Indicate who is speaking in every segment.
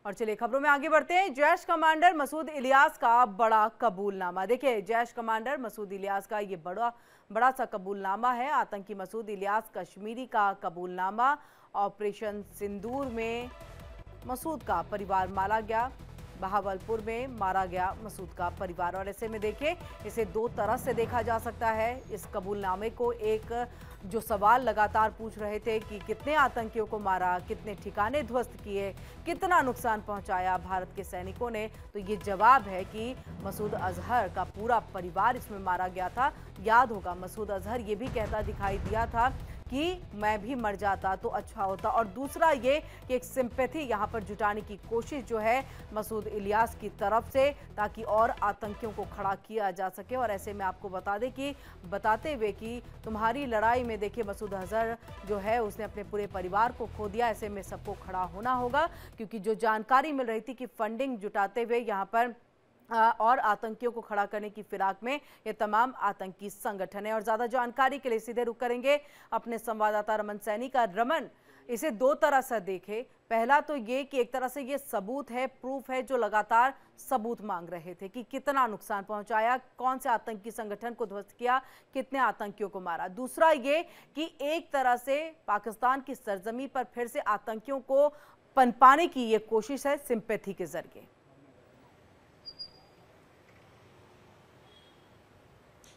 Speaker 1: और चलिए खबरों में आगे बढ़ते हैं। जैश कमांडर मसूद इलियास का बड़ा कबूलनामा। देखिए, जैश कमांडर मसूद इलियास का ये बड़ा सा कबूलनामा है। आतंकी मसूद इलियास कश्मीरी का कबूलनामा। ऑपरेशन सिंदूर में मसूद का परिवार मारा गया। बहावलपुर में मारा गया मसूद का परिवार। और ऐसे में देखिए, इसे दो तरह से देखा जा सकता है। इस कबूलनामे को एक जो सवाल लगातार पूछ रहे थे कि कितने आतंकियों को मारा, कितने ठिकाने ध्वस्त किए, कितना नुकसान पहुंचाया भारत के सैनिकों ने, तो ये जवाब है कि मसूद अजहर का पूरा परिवार इसमें मारा गया था। याद होगा, मसूद अजहर ये भी कहता दिखाई दिया था कि मैं भी मर जाता तो अच्छा होता। और दूसरा ये कि एक सिंपैथी यहाँ पर जुटाने की कोशिश जो है मसूद इलियास की तरफ से, ताकि और आतंकियों को खड़ा किया जा सके। और ऐसे में आपको बताते हुए कि तुम्हारी लड़ाई में देखिए मसूद अजहर जो है उसने अपने पूरे परिवार को खो दिया। ऐसे में सबको खड़ा होना होगा, क्योंकि जो जानकारी मिल रही थी कि फंडिंग जुटाते हुए यहाँ पर और आतंकियों को खड़ा करने की फिराक में ये तमाम आतंकी संगठन है। और ज्यादा जानकारी के लिए सीधे रुख करेंगे अपने संवाददाता रमन सैनी का। रमन, इसे दो तरह से देखे। पहला तो ये कि एक तरह से ये सबूत है, प्रूफ है, जो लगातार सबूत मांग रहे थे कि कितना नुकसान पहुंचाया, कौन से आतंकी संगठन को ध्वस्त किया, कितने आतंकियों को मारा। दूसरा ये कि एक तरह से पाकिस्तान की सरजमी पर फिर से आतंकियों को पनपाने की ये कोशिश है सिंपैथी के जरिए।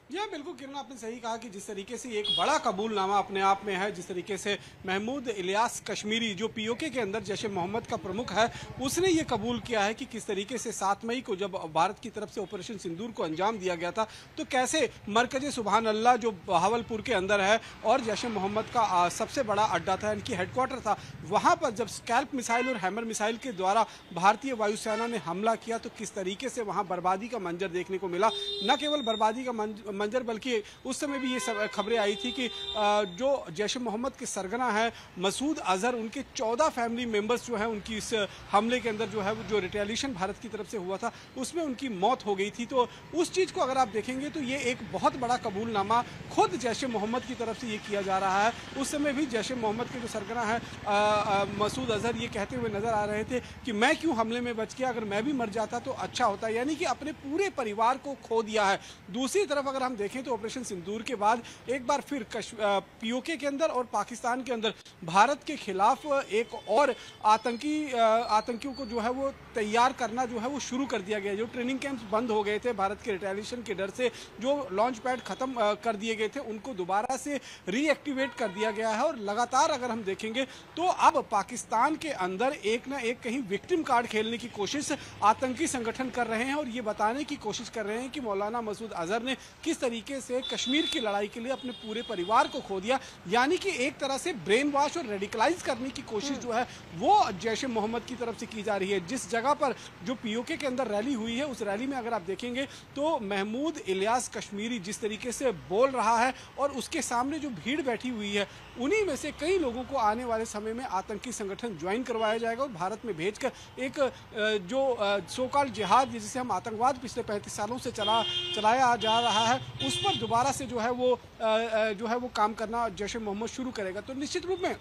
Speaker 2: जी हाँ, बिल्कुल किरण, आपने सही कहा कि जिस तरीके से एक बड़ा कबूलनामा अपने आप में है, जिस तरीके से महमूद इलियास कश्मीरी जो पीओके के अंदर जैश ए मोहम्मद का प्रमुख है, उसने ये कबूल किया है कि किस तरीके से 7 मई को जब भारत की तरफ से ऑपरेशन सिंदूर को अंजाम दिया गया था, तो कैसे मरकज सुबहान अल्लाह जो बहावलपुर के अंदर है और जैश ए मोहम्मद का सबसे बड़ा अड्डा था, इनकी हेडक्वार्टर था, वहाँ पर जब स्कैल्प मिसाइल और हैमर मिसाइल के द्वारा भारतीय वायुसेना ने हमला किया तो किस तरीके से वहाँ बर्बादी का मंजर देखने को मिला। न केवल बर्बादी का मंजर, बल्कि उस समय भी ये खबरें आई थी कि जो जैश ए मोहम्मद के सरगना है मसूद अजहर, उनके 14 फैमिली मेंबर्स जो हैं, उनकी इस हमले के अंदर जो है जो रिटेलिएशन भारत की तरफ से हुआ था उसमें उनकी मौत हो गई थी। तो उस चीज़ को अगर आप देखेंगे तो ये एक बहुत बड़ा कबूलनामा खुद जैश ए मोहम्मद की तरफ से ये किया जा रहा है। उस समय भी जैश ए मोहम्मद के जो सरगना है मसूद अजहर ये कहते हुए नजर आ रहे थे कि मैं क्यों हमले में बच गया, अगर मैं भी मर जाता तो अच्छा होता, यानी कि अपने पूरे परिवार को खो दिया है। दूसरी तरफ अगर हम देखें तो ऑपरेशन सिंदूर के बाद एक बार फिर पीओके के अंदर और पाकिस्तान के अंदर भारत के खिलाफ एक और आतंकियों को जो है वो तैयार करना जो है वो शुरू कर दिया गया। जो ट्रेनिंग कैंप्स बंद हो गए थे भारत के रिटेलिएशन के डर से, जो लॉन्च पैड खत्म कर दिए गए थे, उनको दोबारा से रीएक्टिवेट कर दिया गया है। और लगातार अगर हम देखेंगे तो अब पाकिस्तान के अंदर एक ना एक कहीं विक्टिम कार्ड खेलने की कोशिश आतंकी संगठन कर रहे हैं और ये बताने की कोशिश कर रहे हैं कि मौलाना मसूद अजहर ने किस तरीके से कश्मीर की लड़ाई के लिए अपने पूरे परिवार को खो दिया। यानी कि एक तरह से ब्रेन वॉश और रेडिकलाइज करने की कोशिश जो है वो जैश ए मोहम्मद की तरफ से की जा रही है। जिस जगह पर जो पीओके के अंदर रैली हुई है, उस रैली में अगर आप देखेंगे तो महमूद इलियास कश्मीरी जिस तरीके से बोल रहा है और उसके सामने जो भीड़ बैठी हुई है, उन्हीं में से कई लोगों को आने वाले समय में आतंकी संगठन ज्वाइन करवाया जाएगा और भारत में भेजकर एक जो सो कॉल्ड जिहाद, जिसे हम आतंकवाद पिछले 35 सालों से चलाया जा रहा है, उस पर दोबारा से जो है वो काम करना जैश ए मोहम्मद शुरू करेगा। तो निश्चित रूप में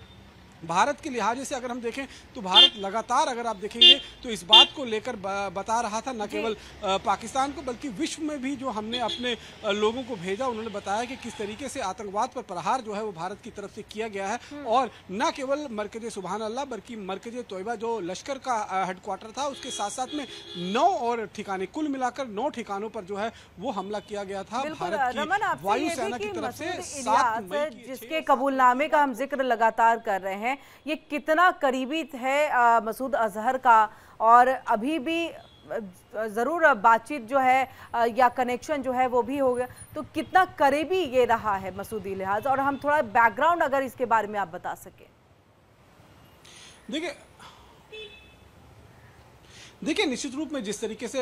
Speaker 2: भारत के लिहाजे से अगर हम देखें तो भारत लगातार अगर आप देखेंगे तो इस बात को लेकर बता रहा था, न केवल पाकिस्तान को बल्कि विश्व में भी जो हमने अपने लोगों को भेजा, उन्होंने बताया कि किस तरीके से आतंकवाद पर प्रहार जो है वो भारत की तरफ से किया गया है। और न केवल मरकज सुबहान अल्लाह बल्कि मरकज तोयबा जो लश्कर का हेडक्वार्टर था, उसके साथ साथ में 9 और ठिकाने, कुल मिलाकर 9 ठिकानों पर जो है वो हमला किया गया था भारत की वायुसेना की तरफ से 7 मई,
Speaker 1: जिसके कबूलनामे का हम जिक्र लगातार कर रहे हैं। ये कितना करीबी है मसूद अजहर का, और अभी भी जरूर बातचीत जो है या कनेक्शन जो है वो भी हो गया, तो कितना करीबी ये रहा है मसूद इलियास, और हम थोड़ा बैकग्राउंड अगर इसके बारे में आप बता सकें।
Speaker 2: देखिए, निश्चित रूप में जिस तरीके से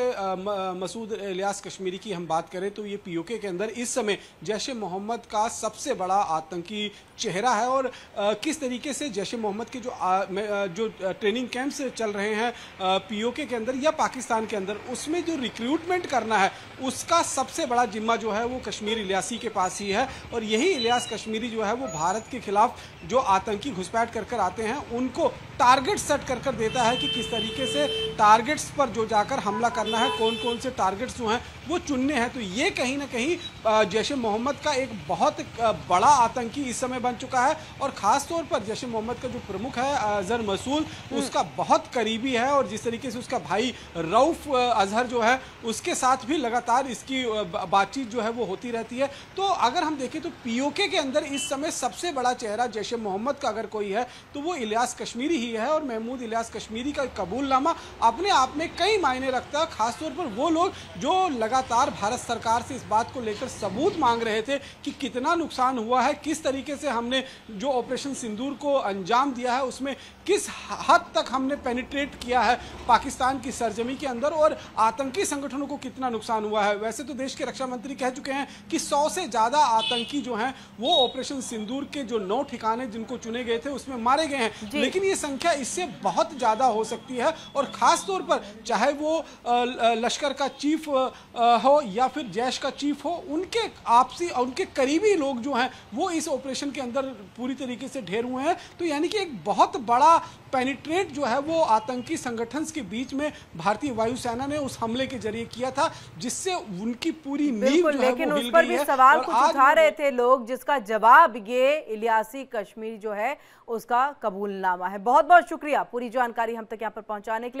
Speaker 2: मसूद इलियास कश्मीरी की हम बात करें तो ये पीओके के अंदर इस समय जैश ए मोहम्मद का सबसे बड़ा आतंकी चेहरा है। और किस तरीके से जैश ए मोहम्मद के जो ट्रेनिंग कैंप्स चल रहे हैं पीओके के अंदर या पाकिस्तान के अंदर, उसमें जो रिक्रूटमेंट करना है उसका सबसे बड़ा जिम्मा जो है वो कश्मीर इलियासी के पास ही है। और यही इलियास कश्मीरी जो है वो भारत के खिलाफ जो आतंकी घुसपैठ कर आते हैं उनको टारगेट सेट कर देता है कि किस तरीके से टारगेट्स पर जो जाकर हमला करना है, कौन कौन से टारगेट्स जो हैं वो चुनने हैं। तो ये कहीं ना कहीं जैश ए मोहम्मद का एक बहुत बड़ा आतंकी इस समय बन चुका है। और ख़ास तौर पर जैश ए मोहम्मद का जो प्रमुख है अजहर मसूद, उसका बहुत करीबी है। और जिस तरीके से उसका भाई रऊफ अजहर जो है उसके साथ भी लगातार इसकी बातचीत जो है वो होती रहती है। तो अगर हम देखें तो पीओके के अंदर इस समय सबसे बड़ा चेहरा जैश ए मोहम्मद का अगर कोई है तो वो इलियास कश्मीरी ही है। और महमूद इलियास कश्मीरी का कबूलनामा अपने आप में कई मायने रखता है। खासतौर पर वो लोग जो लगातार भारत सरकार से इस बात को लेकर सबूत मांग रहे थे कि कितना नुकसान हुआ है, किस तरीके से हमने जो ऑपरेशन सिंदूर को अंजाम दिया है उसमें किस हद तक हमने पेनिट्रेट किया है पाकिस्तान की सरजमी के अंदर और आतंकी संगठनों को कितना नुकसान हुआ है। वैसे तो देश के रक्षा मंत्री कह चुके हैं कि 100 से ज़्यादा आतंकी जो हैं वो ऑपरेशन सिंदूर के जो 9 ठिकाने जिनको चुने गए थे उसमें मारे गए हैं, लेकिन ये संख्या इससे बहुत ज़्यादा हो सकती है। और ख़ास तौर पर चाहे वो लश्कर का चीफ हो या फिर जैश का चीफ हो, उनके आपसी उनके करीबी लोग जो हैं वो इस ऑपरेशन के अंदर पूरी तरीके से ढेर हुए हैं। तो यानी कि एक बहुत बड़ा पेनिट्रेट जो है वो आतंकी संगठन के बीच में भारतीय वायुसेना ने उस हमले के जरिए किया था, जिससे उनकी पूरी नींव जो है
Speaker 1: लेकिन
Speaker 2: वो
Speaker 1: उस
Speaker 2: हिल
Speaker 1: पर
Speaker 2: गई
Speaker 1: भी
Speaker 2: है।
Speaker 1: सवाल
Speaker 2: और
Speaker 1: कुछ
Speaker 2: आज
Speaker 1: उठा रहे थे लोग, जिसका जवाब ये इलियासी कश्मीरी जो है उसका कबूलनामा है। बहुत बहुत शुक्रिया पूरी जानकारी हम तक यहाँ पर पहुंचाने के लिए।